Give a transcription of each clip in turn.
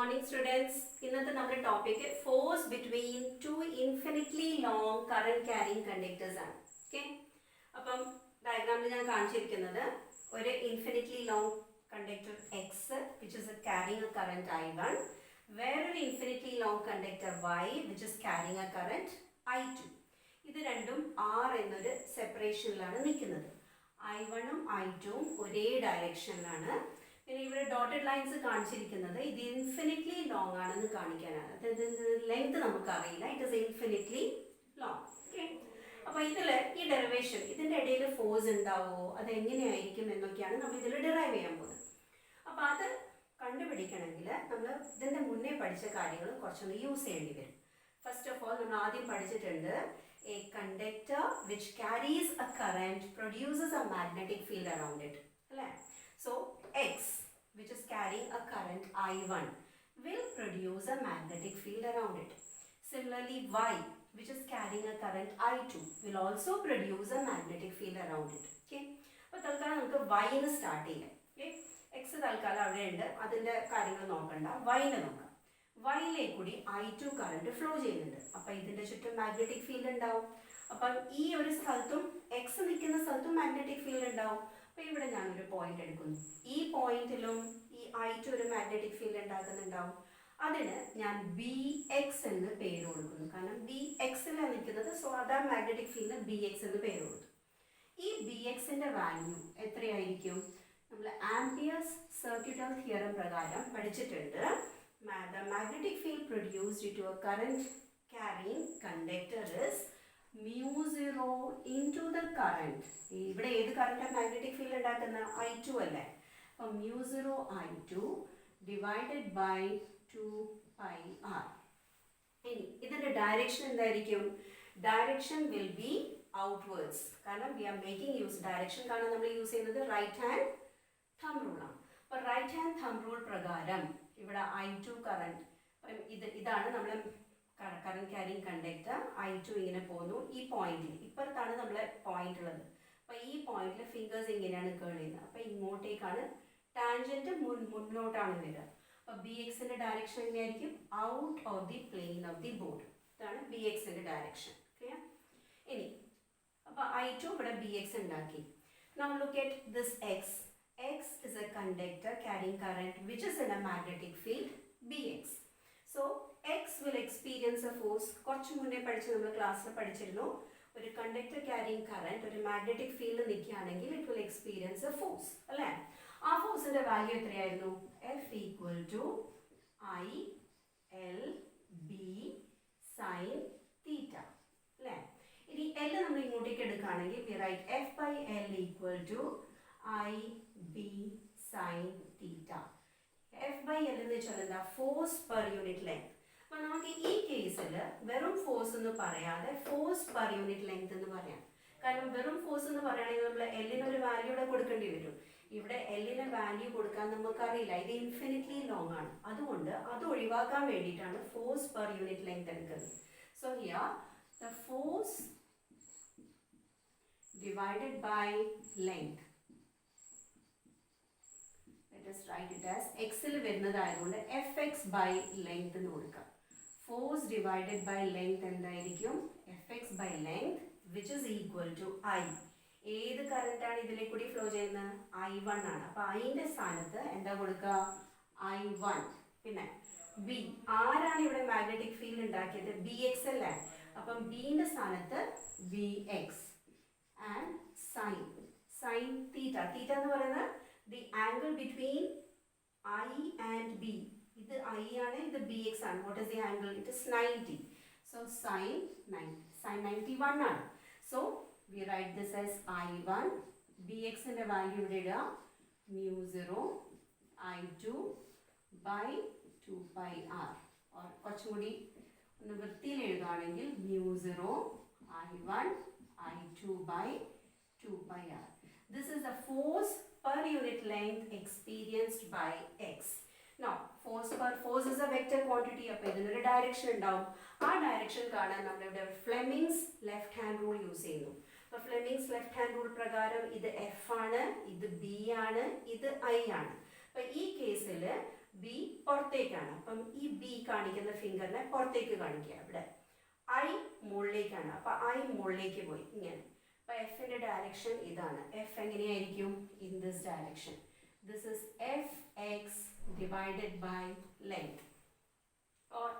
morning students. ഇന്നത്തെ നമ്മുടെ topic force between two infinitely long current carrying conductors ആണ്. Okay, അപ്പം ഡയഗ്രാമിൽ ഞാൻ കാണിച്ചിരിക്കുന്നത് ഒരു infinitely long conductor X which is carrying A current I1, വേറൊരു infinitely long conductor Y which is carrying A current I2. ഇത് രണ്ടും R എന്നൊരു സെപ്പറേഷനിലാണ് നിൽക്കുന്നത്. I1ഉം I2ഉം ഒരേ ഡയറക്ഷനിലാണ്. പിന്നെ ഇവിടെ ഡോട്ടഡ് ലൈൻസ് കാണിച്ചിരിക്കുന്നത് ഇത് ഇൻഫിനിറ്റ്ലി ലോങ് ആണെന്ന് കാണിക്കാനാണ്. ലെങ്ത് നമുക്കറിയില്ല, it is infinitely long. Okay, അപ്പോൾ ഇതിൽ ഈ ഡെറിവേഷൻ ഇതിൻ്റെ ഇടയിൽ ഫോഴ്സ് ഉണ്ടാവുമോ, അത് എങ്ങനെയായിരിക്കും എന്നൊക്കെയാണ് നമ്മൾ ഇതിൽ ഡിറൈവ് ചെയ്യാൻ പോകുന്നത്. അപ്പോൾ അത് കണ്ടുപിടിക്കണമെങ്കിൽ നമ്മൾ ഇതിൻ്റെ മുന്നേ പഠിച്ച കാര്യങ്ങൾ കുറച്ചൊന്ന് യൂസ് ചെയ്യേണ്ടി വരും. ഫസ്റ്റ് ഓഫ് ഓൾ നമ്മൾ ആദ്യം പഠിച്ചിട്ടുണ്ട് a conductor which carries a current produces a magnetic field around it. So X which is carrying a current I1 will produce a magnetic field around it. Similarly Y which is carrying a current I2 will also produce a magnetic field around it. Okay, അപ്പോൾ തൽക്കാലം നമുക്ക് Y ന്ന് start ചെയ്യാം. Okay, X തൽക്കാലം അവിടെ ഉണ്ട്, അതിൻ്റെ കാര്യങ്ങൾ നോക്കണ്ട. Y നെ നോക്കാം. വൈയിലേക്ക് കൂടി I2 കറണ്ട് ഫ്ലോ ചെയ്യുന്നുണ്ട്. അപ്പം ഇതിൻ്റെ ചുറ്റും മാഗ്നറ്റിക് ഫീൽഡ് ഉണ്ടാവും. അപ്പം ഈ ഒരു സ്ഥലത്തും എക്സ് നിൽക്കുന്ന സ്ഥലത്തും മാഗ്നറ്റിക് ഫീൽഡ് ഉണ്ടാവും. അപ്പം ഇവിടെ ഞാനൊരു പോയിന്റ് എടുക്കുന്നു. ഈ പോയിന്റിലും ഈ I2 ഒരു മാഗ്നറ്റിക് ഫീൽഡ് ഉണ്ടാക്കുന്നുണ്ടാവും. അതിന് ഞാൻ BX എന്ന് പേര് കൊടുക്കുന്നു. കാരണം BX-ലാണ് നിൽക്കുന്നത്. സോ അതാ മാഗ്നറ്റിക് ഫീൽഡിന് BX എന്ന് പേര് കൊടുത്തു. ഈ BX-ന്റെ വാല്യൂ എത്രയായിരിക്കും? നമ്മൾ ആംപിയേഴ്സ് സർക്യൂട്ടൽ തിയറം പ്രകാരം പഠിച്ചിട്ടുണ്ട്. The magnetic field produced due to a current carrying conductor is mu0 into the current. ഇവിടെ ഏത് കറണ്ടാണ് മാഗ്നറ്റിക് ഫീൽഡ് ഉണ്ടാക്കുന്ന? I2 അല്ലേ? അപ്പോൾ mu0 I2 divided by 2πr. ഇനി ഇതിൻ്റെ ഡയറക്ഷൻ എന്തായിരിക്കും? Direction will be outwards. കാരണം we are making use direction കാണാൻ നമ്മൾ യൂസ് ചെയ്യുന്നത് റൈറ്റ് ഹാൻഡ് തമ്പ് റൂളാണ്. അപ്പോൾ റൈറ്റ് ഹാൻഡ് തമ്പ് റൂൾ പ്രകാരം ഇവിടെ I2 കറണ്ട്, ഇതാണ് നമ്മൾ കറണ്ട് ക്യാരിങ് കണ്ടക്ടർ. I2 ഇങ്ങനെ പോകുന്നു. ഈ പോയിന്റിൽ ഇപ്പുറത്താണ് നമ്മളെ പോയിന്റ് ഉള്ളത്. അപ്പോൾ ഈ പോയിന്റിൽ ഫിംഗേഴ്സ് ഇങ്ങനെയാണ് കേൾ ചെയ്യുന്നത്. അപ്പോൾ ഇങ്ങോട്ടേക്കാണ് ടാൻജന്റ്, മുന്നോട്ടാണ് വരിക. അപ്പോൾ BX-ന്റെ ഡയറക്ഷൻ എങ്ങനെയായിരിക്കും? Out of the plain of the board. ഇതാണ് BX-ന്റെ ഡയറക്ഷൻ. ക്ലിയർ? ഇനി അപ്പോൾ I2 ഇവിടെ BX ഉണ്ടാക്കി. Now look at this X. X is a conductor carrying current which is in a magnetic field BX. So X will experience a force. കുറച്ച് മുന്നേ പഠിച്ചു, നമ്മൾ ക്ലാസ്സിൽ പഠിച്ചിരുന്നു. ഒരു കണ്ടക്ടർ ക്യാരിങ് കറന്റ് ഒരു മാഗ്നറ്റിക് ഫീൽഡ് നിൽക്കുകയാണെങ്കിൽ it will experience a force അല്ലേ? ആ ഫോഴ്സിന്റെ വാല്യൂ എത്രയായിരുന്നു? F equal to I L B sin theta അല്ലേ? ഇനി L നമ്മൾ ഇങ്ങോട്ടേക്ക് എടുക്കുകയാണെങ്കിൽ we write F by L equal to I B sin theta. F by L എന്ന് വെച്ചാൽ എന്താ? Force per unit length. അപ്പോൾ നമുക്ക് ഈ കേസിൽ വെറും ഫോഴ്സ് എന്ന് പറയാതെ ഫോഴ്സ് പെർ യൂണിറ്റ് ലെങ്ത് എന്ന് പറയാം. കാരണം വെറും ഫോഴ്സ് എന്ന് പറയുകയാണെങ്കിൽ നമ്മൾ എല്ലിനൊരു വാല്യൂടെ കൊടുക്കേണ്ടി വരും. ഇവിടെ എല്ലിന് വാല്യൂ കൊടുക്കാൻ നമുക്കറിയില്ല, ഇത് ഇൻഫിനിറ്റ്ലി ലോങ് ആണ്. അതുകൊണ്ട് അത് ഒഴിവാക്കാൻ വേണ്ടിയിട്ടാണ് ഫോഴ്സ് പെർ യൂണിറ്റ് ലെങ്ത് എടുക്കുന്നത്. So here the force divided by length. Let us write it as X-ൽ വരുന്നതായതുകൊണ്ട് Fx by length എന്ന് കൊടുക്കാം. Force divided by length എന്തായിരിക്കും? Fx by length which is equal to I. ഏത് കറണ്ടാണ് ഇതിലേക്ക് കൂടി flow ചെയ്യുന്നത്? I1 ആണ്. അപ്പോൾ അതിൻ്റെ സ്ഥാനത്ത് എന്താ കൊടുക്കുക? I1. പിന്നെ B. ആരാണ് ഇവിടെ മാഗ്നറ്റിക് ഫീൽഡ് ഉണ്ടാക്കിയത്? BX അല്ലേ? അപ്പം ബിൻ്റെ സ്ഥാനത്ത് BX. And sine theta. Theta എന്ന് പറയുന്നത് the angle between I and B. ഇത് I ആണ്, ഇത് BX ആണ്. What is the angle? It is 90. So sine 91 ആണ്. So we write this as I1. BX-ന്റെ വാല്യൂ ഇവിടെ ഇടുക mu0 I2 by 2πr. കുറച്ചും കൂടി ഒന്ന് വൃത്തിയിൽ എഴുതുകയാണെങ്കിൽ mu0 I1 I2 by 2πr. This is the force per unit length experienced by X. Now, force is a vector quantity. അപ്പോൾ ഇതിനൊരു ഡയറക്ഷൻ ഉണ്ടാവും. ആ ഡയറക്ഷൻ കാണാൻ നമ്മളിവിടെ Fleming's left hand rule use ചെയ്യുന്നു. അപ്പോൾ ഫ്ലെമിങ്സ് ലെഫ്റ്റ് ഹാൻഡ് റൂൾ പ്രകാരം ഇത് F ആണ്, ഇത് B ആണ്, ഇത് I ആണ്. അപ്പോൾ ഈ കേസിൽ B പുറത്ത് പുറത്തേക്കാണ്. അപ്പം ഈ ബി കാണിക്കുന്ന ഫിംഗറിനെ പുറത്തേക്ക് കാണിക്കുക. ഇവിടെ ഐ മുകളിലേക്കാണ്. അപ്പം ഐ മുകളിലേക്ക് പോയി ഇങ്ങനെ. അപ്പം എഫിൻ്റെ ഡയറക്ഷൻ ഇതാണ്. എഫ് എങ്ങനെയായിരിക്കും? In this direction. This is F X divided by length. Or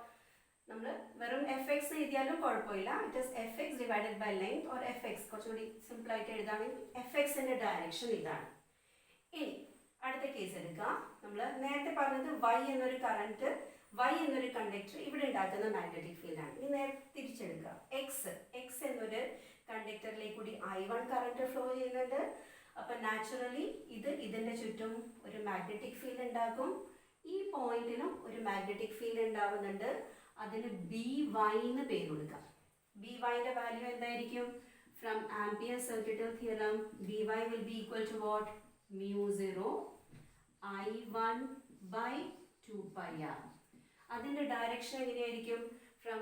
നമ്മൾ വെറും എഫ് എക്സ് എഴുതിയാലും കുഴപ്പമില്ല. It is F X divided by length or F X. കുറച്ചുകൂടി സിമ്പിളായിട്ട് എഴുതാണെങ്കിൽ എഫ് എക്സിൻ്റെ ഡയറക്ഷൻ ഇതാണ്. ഇനി അടുത്ത കേസ് എടുക്കാം. നമ്മൾ നേരത്തെ പറഞ്ഞത് വൈ എന്നൊരു കറണ്ട്, വൈ എന്നൊരു കണ്ടക്ടർ ഇവിടെ ഉണ്ടാക്കുന്ന മാഗ്നറ്റിക് ഫീൽഡാണ്. ഇനി നേരെ തിരിച്ചെടുക്കുക. എക്സ് എന്നൊരു കണ്ടക്ടറിലേക്ക് കൂടി I1 കറണ്ട് ഫ്ലോ ചെയ്യുന്നുണ്ട്. അപ്പം നാച്ചുറലി ഇതിൻ്റെ ചുറ്റും ഒരു മാഗ്നറ്റിക് ഫീൽഡ് ഉണ്ടാക്കും. ഈ പോയിന്റിലും ഒരു മാഗ്നറ്റിക് ഫീൽഡ് ഉണ്ടാവുന്നുണ്ട്. അതിന് ബി വൈ എന്ന് പേര് കൊടുക്കാം. ബി വൈൻ്റെ വാല്യൂ എന്തായിരിക്കും? From ampere circuital theorem B Y will be equal to what? mu0 I1 by 2πr. അതിൻ്റെ ഡയറക്ഷൻ എങ്ങനെയായിരിക്കും? From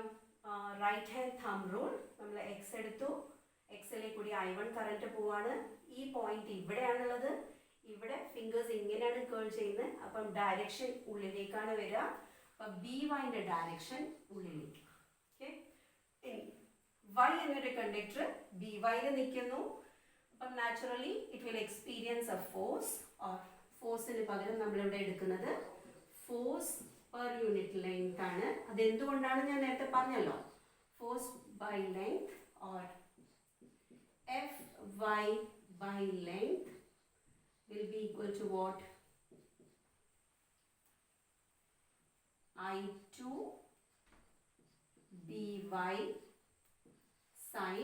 right hand thumb rule നമ്മൾ എക്സ് എടുത്തു. എക്സിലേക്ക് കൂടി I1 കറണ്ട് പോവാണ്. ഈ പോയിന്റ് ഇവിടെയാണുള്ളത്. ഇവിടെ ഫിംഗേഴ്സ് ഇങ്ങനെയാണ് കേൾ ചെയ്യുന്നത്. അപ്പം ഡയറക്ഷൻ ഉള്ളിലേക്കാണ് വരിക. അപ്പം ബി വൈൻ്റെ ഡയറക്ഷൻ ഉള്ളിലേക്ക്. ഓക്കെ. ഇനി വൈ എന്നൊരു കണ്ടക്ടർ ബി വൈയിൽ നിൽക്കുന്നു. അപ്പം naturally it will experience a force. Or ഫോഴ്സിന് പകരം നമ്മളിവിടെ എടുക്കുന്നത് ഫോഴ്സ് പെർ യൂണിറ്റ് ലെങ്ത് ആണ്. അതെന്തുകൊണ്ടാണ് ഞാൻ നേരത്തെ പറഞ്ഞല്ലോ. Force by length or F Y by length will be equal to what? I2 by sin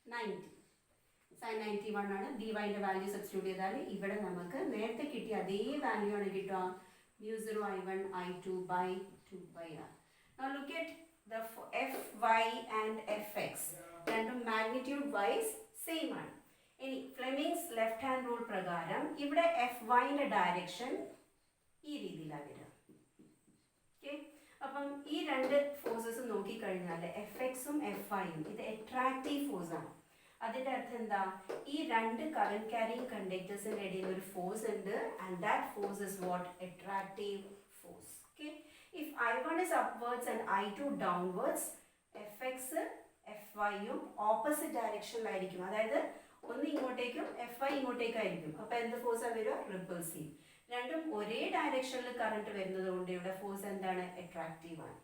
90. sin 91 ആണ്. ബി വൈൻ്റെ വാല്യൂ സബ്സ്റ്റിറ്റ്യൂട്ട് ചെയ്താൽ ഇവിടെ നമുക്ക് നേരത്തെ കിട്ടിയ അതേ വാല്യൂ ആണ് കിട്ടുക. mu0 I1 I2 by 2πr. Now look at the Fy and Fx. രണ്ടും മാഗ്നിറ്റ്യൂഡ് വൈസ് സെയിം ആണ്. ഇനി ഫ്ലെമിങ്സ് ലെഫ്റ്റ് ഹാൻഡ് റൂൾ പ്രകാരം ഇവിടെ എഫ് വൈൻ്റെ ഡയറക്ഷൻ ഈ രീതിയിലാണ് വരിക. ഓക്കെ. അപ്പം ഈ രണ്ട് ഫോഴ്സസ് നോക്കിക്കഴിഞ്ഞാൽ എഫ് എക്സും എഫ് ഐയും ഇത് അട്രാക്റ്റീവ് ഫോഴ്സാണ്. അതിൻ്റെ അർത്ഥം എന്താ? ഈ രണ്ട് കറന്റ് ക്യാരിങ് കണ്ടക്ടേഴ്സിൻ്റെ ഇടയിൽ ഒരു ഫോഴ്സ് ഉണ്ട്. And that force is what? Attractive force. Okay. If I1 is upwards and I2 downwards, F X F വൈയും ഓപ്പോസിറ്റ് ഡയറക്ഷനിലായിരിക്കും. അതായത് ഒന്ന് ഇങ്ങോട്ടേക്കും എഫ് ഐ ഇങ്ങോട്ടേക്കായിരിക്കും. അപ്പോൾ എന്ത് ഫോഴ്സാണ് വരിക? റിപ്പൾസീവ്. രണ്ടും ഒരേ ഡയറക്ഷനിൽ കറണ്ട് വരുന്നത് കൊണ്ട് ഇവിടെ ഫോഴ്സ് എന്താണ്? അട്രാക്റ്റീവ് ആണ്.